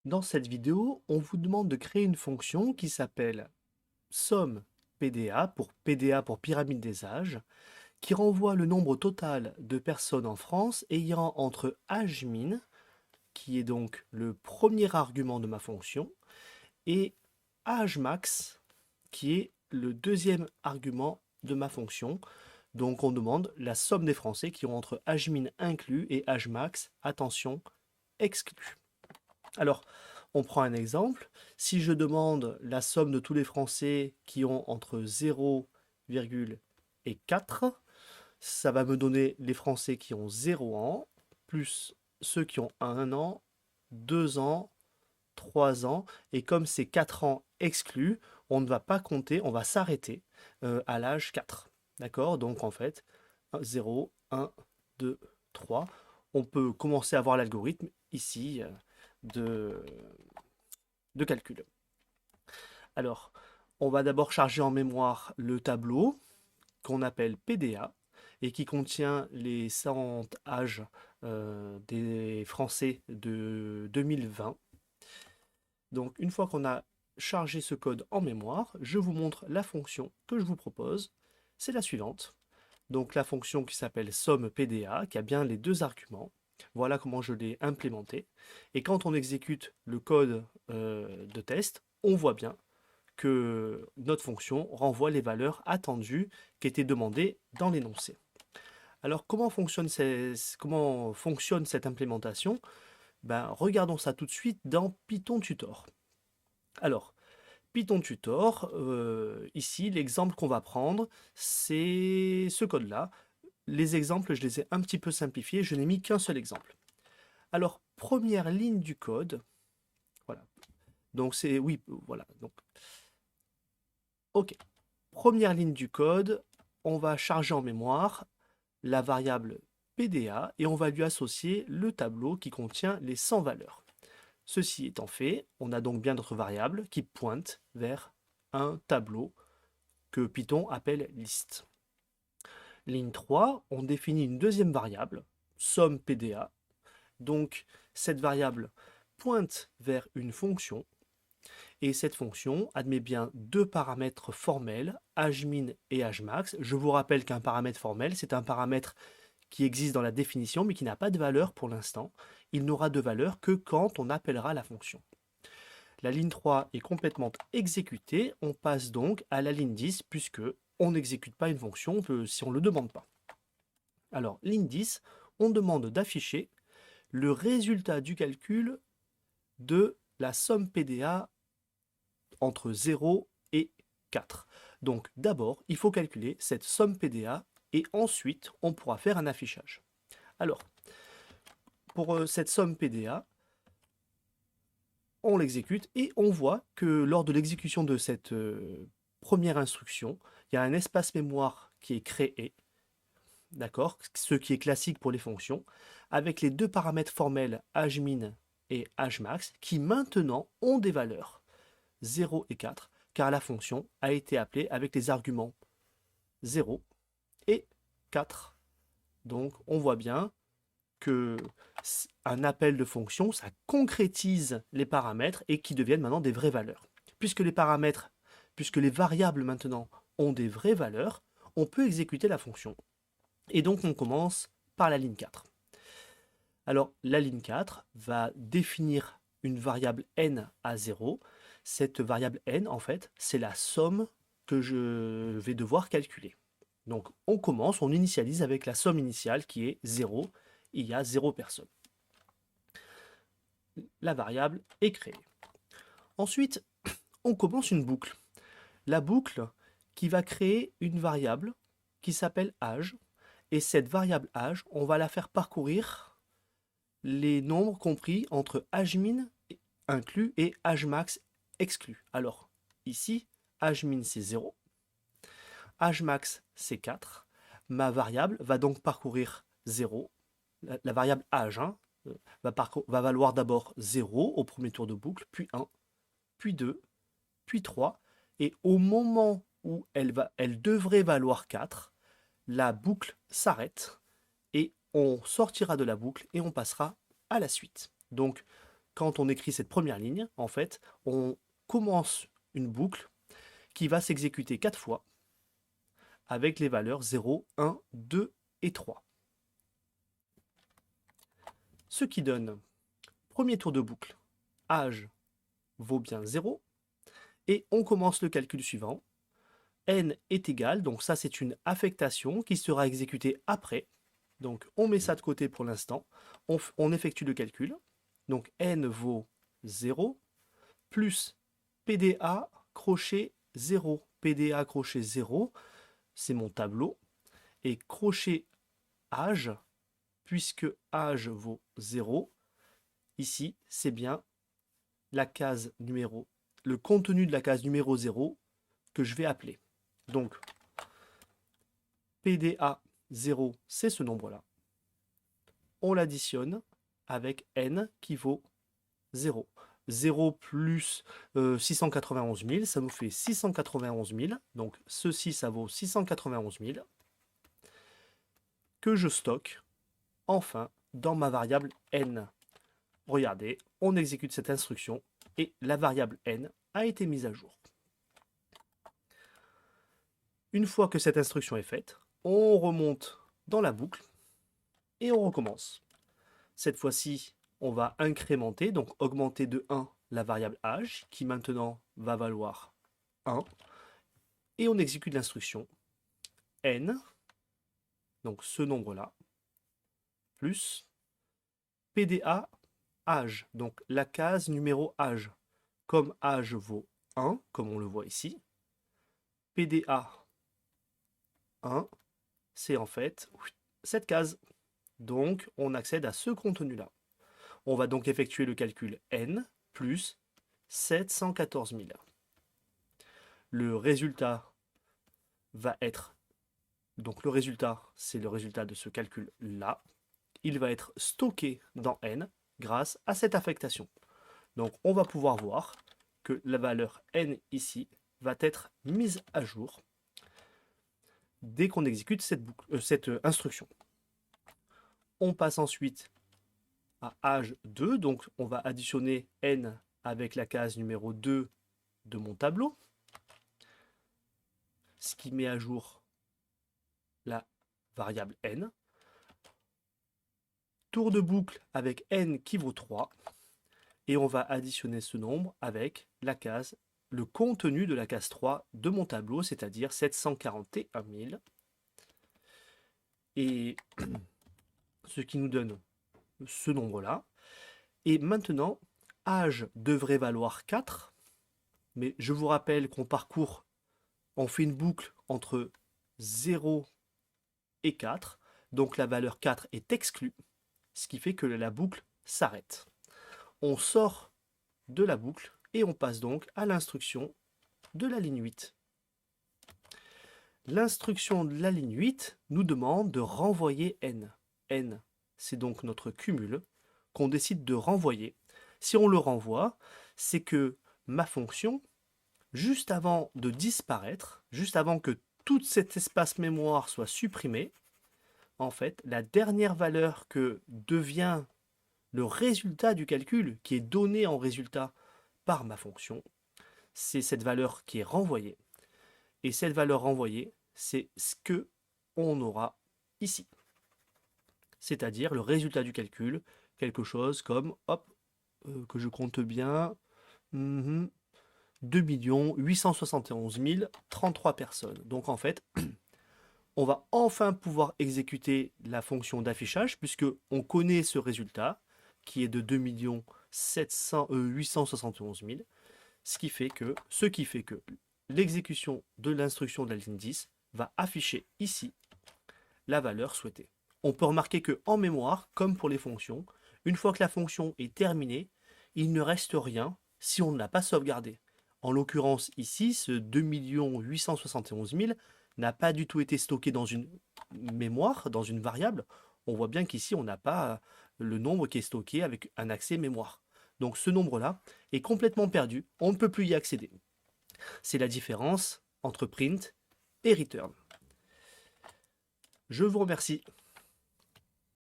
Dans cette vidéo, on vous demande de créer une fonction qui s'appelle somme PDA pour pyramide des âges, qui renvoie le nombre total de personnes en France ayant entre âge min, qui est donc le premier argument de ma fonction, et âge max, qui est le deuxième argument de ma fonction. Donc on demande la somme des Français qui ont entre âge min inclus et âge max, attention, exclu. Alors, on prend un exemple. Si je demande la somme de tous les Français qui ont entre 0, et 4, ça va me donner les Français qui ont 0 ans, plus ceux qui ont 1 an, 2 ans, 3 ans. Et comme c'est 4 ans exclus, on ne va pas compter, on va s'arrêter à l'âge 4. D'accord? Donc en fait, 0, 1, 2, 3. On peut commencer à voir l'algorithme ici de, de calcul. Alors, on va d'abord charger en mémoire le tableau qu'on appelle PDA et qui contient les 100 âges des Français de 2020. Donc, une fois qu'on a chargé ce code en mémoire, je vous montre la fonction que je vous propose. C'est la suivante. Donc, la fonction qui s'appelle somme PDA, qui a bien les deux arguments. Voilà comment je l'ai implémenté. Et quand on exécute le code de test, on voit bien que notre fonction renvoie les valeurs attendues qui étaient demandées dans l'énoncé. Alors comment fonctionne cette implémentation? Regardons ça tout de suite dans Python Tutor. Alors, Python Tutor, ici l'exemple qu'on va prendre, c'est ce code-là. Les exemples, je les ai un petit peu simplifiés, je n'ai mis qu'un seul exemple. Alors, première ligne du code, voilà. Donc c'est, oui, voilà. Donc, ok. Première ligne du code, on va charger en mémoire la variable PDA et on va lui associer le tableau qui contient les 100 valeurs. Ceci étant fait, on a donc bien notre variable qui pointe vers un tableau que Python appelle list. Ligne 3, on définit une deuxième variable, somme PDA. Donc cette variable pointe vers une fonction et cette fonction admet bien deux paramètres formels, âge-min et âge-max. Je vous rappelle qu'un paramètre formel, c'est un paramètre qui existe dans la définition mais qui n'a pas de valeur pour l'instant. Il n'aura de valeur que quand on appellera la fonction. La ligne 3 est complètement exécutée, on passe donc à la ligne 10 puisque on n'exécute pas une fonction si on ne le demande pas. Alors, ligne 10, on demande d'afficher le résultat du calcul de la somme PDA entre 0 et 4. Donc d'abord, il faut calculer cette somme PDA et ensuite on pourra faire un affichage. Alors, pour cette somme PDA, on l'exécute et on voit que lors de l'exécution de cette première instruction, il y a un espace mémoire qui est créé, d'accord, ce qui est classique pour les fonctions, avec les deux paramètres formels âge-min et âge-max qui maintenant ont des valeurs 0 et 4, car la fonction a été appelée avec les arguments 0 et 4. Donc on voit bien que un appel de fonction, ça concrétise les paramètres et qui deviennent maintenant des vraies valeurs. Puisque les paramètres, puisque les variables maintenant ont des vraies valeurs, on peut exécuter la fonction. Et donc on commence par la ligne 4. Alors la ligne 4 va définir une variable n à 0. Cette variable n, en fait, c'est la somme que je vais devoir calculer. Donc on commence, on initialise avec la somme initiale qui est 0. Il y a 0 personnes. La variable est créée. Ensuite, on commence une boucle. La boucle qui va créer une variable qui s'appelle âge. Et cette variable âge, on va la faire parcourir les nombres compris entre âge min inclus et âge max exclu. Alors, ici, âge min c'est 0, âge max c'est 4. Ma variable va donc parcourir 0. La variable âge va valoir d'abord 0 au premier tour de boucle, puis 1, puis 2, puis 3. Et au moment où elle devrait valoir 4, la boucle s'arrête et on sortira de la boucle et on passera à la suite. Donc, quand on écrit cette première ligne, en fait, on commence une boucle qui va s'exécuter 4 fois avec les valeurs 0, 1, 2 et 3. Ce qui donne, premier tour de boucle, âge vaut bien 0, et on commence le calcul suivant. N est égal, donc ça c'est une affectation qui sera exécutée après. Donc on met ça de côté pour l'instant, on effectue le calcul. Donc N vaut 0, plus PDA crochet 0. PDA crochet 0, c'est mon tableau. Et crochet âge, puisque âge vaut 0, ici c'est bien la case numéro, le contenu de la case numéro 0 que je vais appeler. Donc PDA 0, c'est ce nombre-là. On l'additionne avec N qui vaut 0. 0 plus 691 000, ça nous fait 691 000. Donc ceci, ça vaut 691 000 que je stocke enfin dans ma variable N. Regardez, on exécute cette instruction et la variable N a été mise à jour. Une fois que cette instruction est faite, on remonte dans la boucle et on recommence. Cette fois-ci, on va incrémenter, donc augmenter de 1 la variable âge, qui maintenant va valoir 1. Et on exécute l'instruction n, donc ce nombre-là, plus PDA âge, donc la case numéro âge. Comme âge vaut 1, comme on le voit ici, PDA 1, c'est en fait cette case. Donc, on accède à ce contenu-là. On va donc effectuer le calcul n plus 714 000. Le résultat va être, donc le résultat, c'est le résultat de ce calcul-là. Il va être stocké dans n grâce à cette affectation. Donc, on va pouvoir voir que la valeur n ici va être mise à jour dès qu'on exécute cette instruction. On passe ensuite à âge 2, donc on va additionner n avec la case numéro 2 de mon tableau, ce qui met à jour la variable n. Tour de boucle avec n qui vaut 3, et on va additionner ce nombre avec la case, le contenu de la case 3 de mon tableau, c'est-à-dire 741 000, et ce qui nous donne ce nombre-là. Et maintenant, âge devrait valoir 4, mais je vous rappelle qu'on parcourt, on fait une boucle entre 0 et 4, donc la valeur 4 est exclue, ce qui fait que la boucle s'arrête. On sort de la boucle et on passe donc à l'instruction de la ligne 8. L'instruction de la ligne 8 nous demande de renvoyer n. n, c'est donc notre cumul qu'on décide de renvoyer. Si on le renvoie, c'est que ma fonction, juste avant de disparaître, juste avant que tout cet espace mémoire soit supprimé, en fait, la dernière valeur que devient le résultat du calcul, qui est donné en résultat par ma fonction, c'est cette valeur qui est renvoyée. Et cette valeur renvoyée, c'est ce que on aura ici. C'est-à-dire le résultat du calcul, quelque chose comme, hop, que je compte bien, 2 871 033 personnes. Donc en fait, on va enfin pouvoir exécuter la fonction d'affichage puisque on connaît ce résultat qui est de 2 871 000, ce qui fait que l'exécution de l'instruction de la ligne 10 va afficher ici la valeur souhaitée. On peut remarquer qu'en mémoire, comme pour les fonctions, une fois que la fonction est terminée, il ne reste rien si on ne l'a pas sauvegardé. En l'occurrence ici, ce 2 871 000 n'a pas du tout été stocké dans une mémoire, dans une variable. On voit bien qu'ici, on n'a pas le nombre qui est stocké avec un accès mémoire. Donc ce nombre-là est complètement perdu, on ne peut plus y accéder. C'est la différence entre print et return. Je vous remercie.